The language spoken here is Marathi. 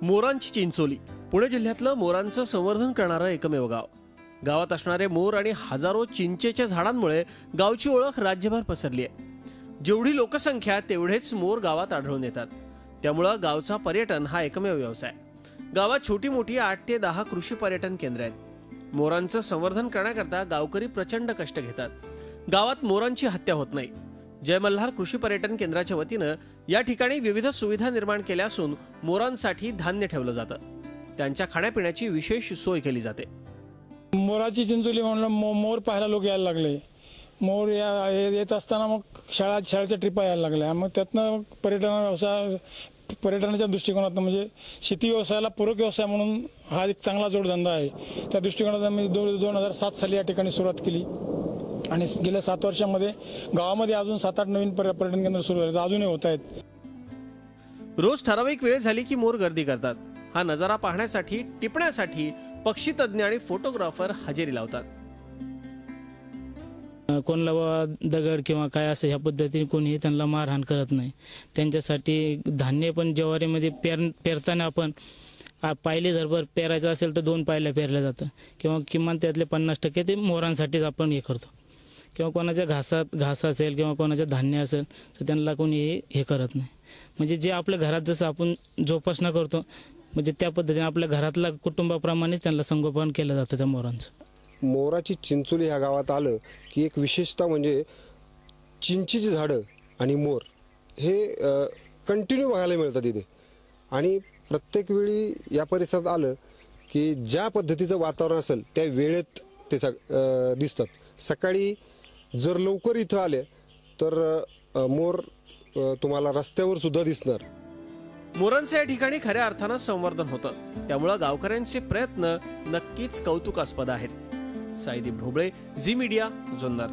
मोरांची चिंचोली पुणे जिल्ह्यातलं मोरांचं संवर्धन करणारं एकमेव गाव. गावात असणारे मोर आणि हजारो चिंचेच्या झाडांमुळे गावची ओळख राज्यभर पसरली आहे. जेवढी लोकसंख्या तेवढेच मोर गावात आढळून येतात. त्यामुळे गावचा पर्यटन हा एकमेव व्यवसाय. गावात छोटी मोठी 8 ते 10 कृषी पर्यटन केंद्र आहेत. मोरांचं संवर्धन करण्याकरता गावकरी प्रचंड कष्ट घेतात. गावात मोरांची हत्या होत नाही. जय मल्हार कृषी पर्यटन केंद्राच्या वतीनं या ठिकाणी विविध सुविधा निर्माण केल्या असून मोरांसाठी धान्य ठेवलं जातं. त्यांच्या खाण्यापिण्याची विशेष सोय केली जाते. मोराची चिंचोली म्हणलं मोर पाहायला लोक यायला लागले. मोर येत असताना मग शाळेच्या ट्रिपा यायला लागल्या. मग त्यातनं पर्यटनाच्या दृष्टिकोनातून म्हणजे शेती व्यवसायाला पूरक व्यवसाय म्हणून हा एक चांगला जोडधंदा आहे. त्या दृष्टिकोनातून मी 2007 साली या ठिकाणी सुरुवात केली आणि गेल्या 7 वर्षांमध्ये गावामध्ये अजून 7-8 नवीन पर्यटन केंद्र सुरू झाले, अजूनही होत आहेत. रोज ठराविक वेळ झाली की मोर गर्दी करतात. हा नजारा पाहण्यासाठी, टिपण्यासाठी पक्षी तज्ञ आणि फोटोग्राफर हजेरी लावतात. कोणाला दगड किंवा काय असं ह्या पद्धतीने कोणीही त्यांना मारहाण करत नाही. त्यांच्यासाठी धान्य पण ज्वारीमध्ये पेरताना आपण पायले जर पेरायचं असेल तर 2 पायल्या पेरल्या जातं किंवा किमान त्यातले 50% ते मोरांसाठीच आपण हे करतो. किंवा कोणाच्या घास असेल किंवा कोणाच्या धान्य असेल तर त्यांना कोणी हे करत नाही. म्हणजे जे आपल्या घरात जसं आपण जोपासना करतो म्हणजे त्या पद्धतीने आपल्या घरातल्या कुटुंबाप्रमाणेच त्यांना संगोपन केलं जातं त्या मोरांचं. मोराची चिंचोली ह्या गावात आलं की एक विशेषता म्हणजे चिंचेची झाडं आणि मोर हे कंटिन्यू बघायला मिळतात इथे. आणि प्रत्येक वेळी या परिसरात आलं की ज्या पद्धतीचं वातावरण असेल त्या वेळेत ते दिसतात. सकाळी जर लवकर इथं आले तर मोर तुम्हाला रस्त्यावर सुद्धा दिसणार. मोरांचं या ठिकाणी खऱ्या अर्थानं संवर्धन होतं. त्यामुळे गावकऱ्यांचे प्रयत्न नक्कीच कौतुकास्पद आहेत. Saideep Dhoble, Zee media, Junnar.